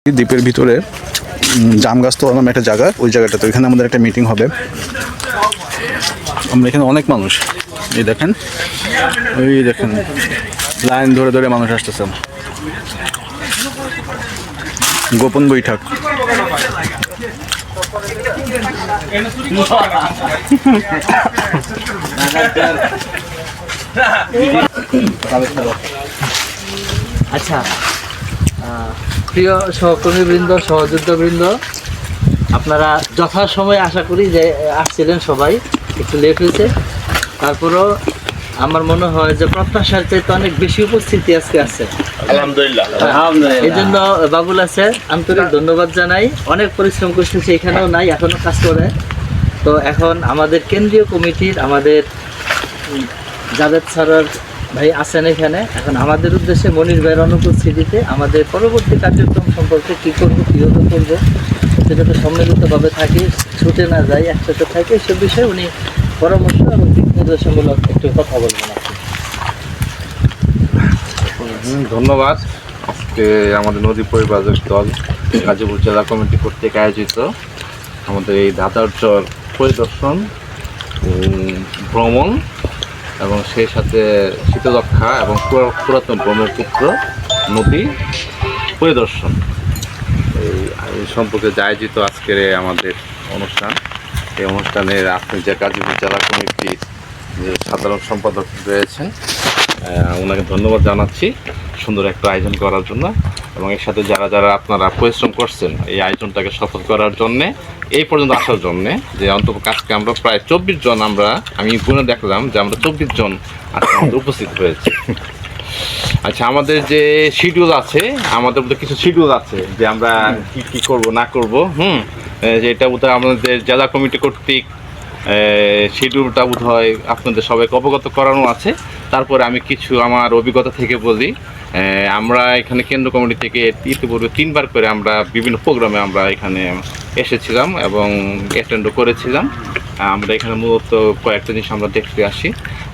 দ্বীপের ভিতরে জামগাছতলা নামে একটা জায়গা, ওই জায়গাটাতে ওইখানে আমাদের একটা মিটিং হবে। আমরা এখানে অনেক মানুষ, এই দেখেন, ওই দেখেন লাইন ধরে ধরে মানুষ আসতেছে। গোপন বৈঠক। আচ্ছা, প্রিয় সহকর্মীবৃন্দ, সহযোদ্ধাবৃন্দ, আপনারা যথাসময়ে আশা করি যে আসছিলেন, সবাই একটু লেট হয়েছে, তারপরেও আমার মনে হয় যে প্রত্যাশার চাইতে অনেক বেশি উপস্থিতি আজকে আছে। আলহামদুলিল্লাহ। এই জন্য বাবুল আছে আন্তরিক ধন্যবাদ জানাই। অনেক পরিশ্রম করতেছে, এখানেও নাই, এখনো কাজ করে। তো এখন আমাদের কেন্দ্রীয় কমিটির আমাদের জাভেদ স্যারের ভাই আছেন এখানে। এখন আমাদের উদ্দেশ্যে মনির ভাইয়ের অনুপস্থিতিতে আমাদের পরবর্তী কার্যক্রম সম্পর্কে কী করবো, কীভাবে করবো, সেটাতে সম্মিলিতভাবে থাকি, ছুটে না যাই, একসাথে থাকি, এসব বিষয়ে উনি পরামর্শ এবং দিক নির্দেশনমূলক একটু কথা বলবেন। ধন্যবাদ। আজকে আমাদের নদী পরিবারক দল গাজীপুর জেলা কমিটি কর্তৃক আয়োজিত আমাদের এই দাদারচর পরিদর্শন, ভ্রমণ এবং সেই সাথে শীতলক্ষা এবং পুরাতন ব্রহ্মপুত্র নদী পরিদর্শন এই সম্পর্কে যে আয়োজিত আজকের আমাদের অনুষ্ঠান, এই অনুষ্ঠানের আপনি যে গাজীপুর জেলা কমিটির যে সাধারণ সম্পাদক রয়েছেন, ওনাকে ধন্যবাদ জানাচ্ছি সুন্দর একটা আয়োজন করার জন্য, এবং এর সাথে যারা যারা আপনারা পরিশ্রম করছেন এই আয়োজনটাকে সফল করার জন্যে, এই পর্যন্ত আসার জন্যে, যে অন্তত আজকে আমরা প্রায় 24 জন, আমি গুনে দেখলাম যে আমরা 24 জন আজকে আমাদের উপস্থিত হয়েছে। আচ্ছা, আমাদের যে শিডিউল আছে, আমাদের মধ্যে কিছু শিডিউল আছে যে আমরা কী করব না করব, যে এটা বোধহয় আমাদের জেলা কমিটি কর্তৃক শিডিউলটা বোধহয় আপনাদের সবাইকে অবগত করানো আছে। তারপরে আমি কিছু আমার অভিজ্ঞতা থেকে বলি। আমরা এখানে কেন্দ্র কমিটি থেকে ইতিপূর্বে 3 বার করে আমরা বিভিন্ন প্রোগ্রামে আমরা এখানে এসেছিলাম এবং অ্যাটেন্ডও করেছিলাম। আমরা এখানে মূলত কয়েকটা জিনিস আমরা দেখতে আসি।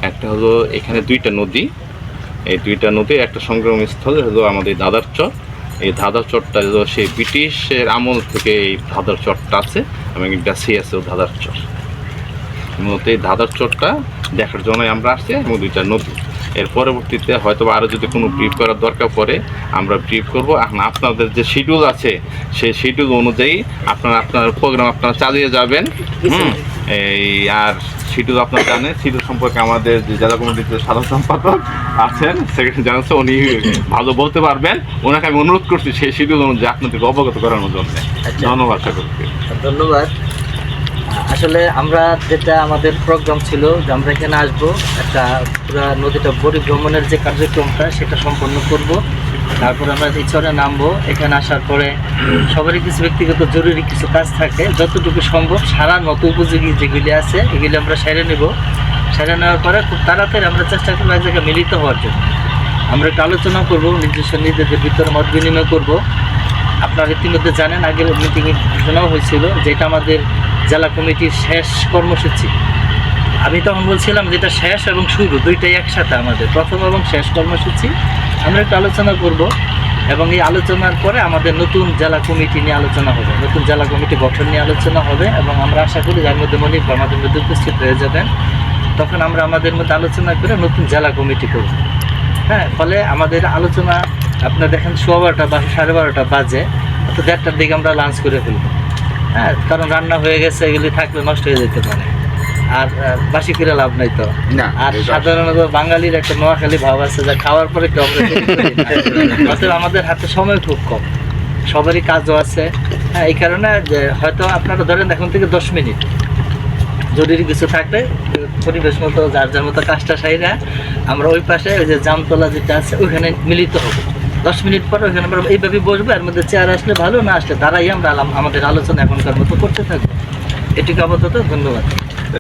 একটা হলো এখানে 2টা নদী, এই 2টা নদীর একটা সংগ্রামস্থল হলো আমাদের দাদার চর। এই দাদার চরটা হলো সেই ব্রিটিশের আমল থেকে এই দাদার চরটা আছে এবং একটা আছে দাদার চর। মূলত এই দাদার চরটা দেখার জন্যই আমরা আসছি, এবং 2টা নদী। এর পরবর্তীতে হয়তো আরও যদি কোনো ব্রিফ করার দরকার পড়ে আমরা ব্রিফ করবো। এখন আপনাদের যে শিডিউল আছে সেই শিডিউল অনুযায়ী আপনার প্রোগ্রাম আপনারা চালিয়ে যাবেন। এই আর শিডিউল আপনারা জানেন, শিডিউল সম্পর্কে আমাদের যে জেলা কমিটির যে সাধারণ সম্পাদক আছেন, সেক্রেটারি জানাচ্ছে, উনি ভালো বলতে পারবেন। ওনাকে আমি অনুরোধ করছি সেই শিডিউল অনুযায়ী আপনাদেরকে অবগত করানোর জন্য। ধন্যবাদ সকলকে। ধন্যবাদ। আসলে আমরা যেটা আমাদের প্রোগ্রাম ছিল যে আমরা এখানে আসবো, একটা পুরো নদীটা পরিভ্রমণের যে কার্যক্রমটা সেটা সম্পন্ন করব। তারপর আমরা এই চরে নামবো। এখানে আসার পরে সবারই কিছু ব্যক্তিগত জরুরি কিছু কাজ থাকে, যতটুকু সম্ভব সারা নত উপযোগী যেগুলি আছে এগুলি আমরা সেরে নেব। সেরে নেওয়ার পরে খুব তাড়াতাড়ি আমরা চেষ্টা করবো এক জায়গায় মিলিত হওয়ার জন্য। আমরা একটু আলোচনা করবো, নিজেদের ভিতরে মত বিনিময় করবো। আপনারা ইতিমধ্যে জানেন, আগের মিটিংয়ে ঘোষণাও হয়েছিল যে এটা আমাদের জেলা কমিটির শেষ কর্মসূচি। আমি তখন বলছিলাম যে এটা শেষ এবং শুরু দুইটাই একসাথে, আমাদের প্রথম এবং শেষ কর্মসূচি। আমরা একটু আলোচনা করব এবং এই আলোচনার পরে আমাদের নতুন জেলা কমিটি নিয়ে আলোচনা হবে, নতুন জেলা কমিটি গঠন নিয়ে আলোচনা হবে, এবং আমরা আশা করি যার মধ্যে মনির আমাদের মধ্যে উপস্থিত হয়ে যাবেন। তখন আমরা আমাদের মধ্যে আলোচনা করে নতুন জেলা কমিটি করব। ফলে আমাদের আলোচনা আপনারা দেখেন 12:15 বা 12:30 বাজে, তো 1:30টার দিকে আমরা লাঞ্চ করে ফেলবো। কারণ রান্না হয়ে গেছে, এগুলি থাকলে নষ্ট হয়ে যেতে পারে, আর বাসি করে লাভ নাই তো। আর সাধারণত বাঙালির একটা নোয়াখালী ভাব আছে যে খাওয়ার পরে কেউ আমরা অতএব আমাদের হাতে সময় খুব কম, সবারই কাজও আছে। এই কারণে যে হয়তো আপনারা ধরেন এখন থেকে 10 মিনিট জরুরি কিছু থাকলে পরিবেশ মতো যার যার মতো কাজটা সাইরা আমরা ওই পাশে ওই যে জামতলা যেটা আছে ওইখানে মিলিত হবো। 10 মিনিট পরে ওইখানে আমরা এইভাবে বসবো, এর মধ্যে চেয়ার আসলে ভালো, না আসলে দাঁড়াই আমরা আমাদের আলোচনা এখনকার মতো করতে থাকবো। এটুকু আপাতত। ধন্যবাদ।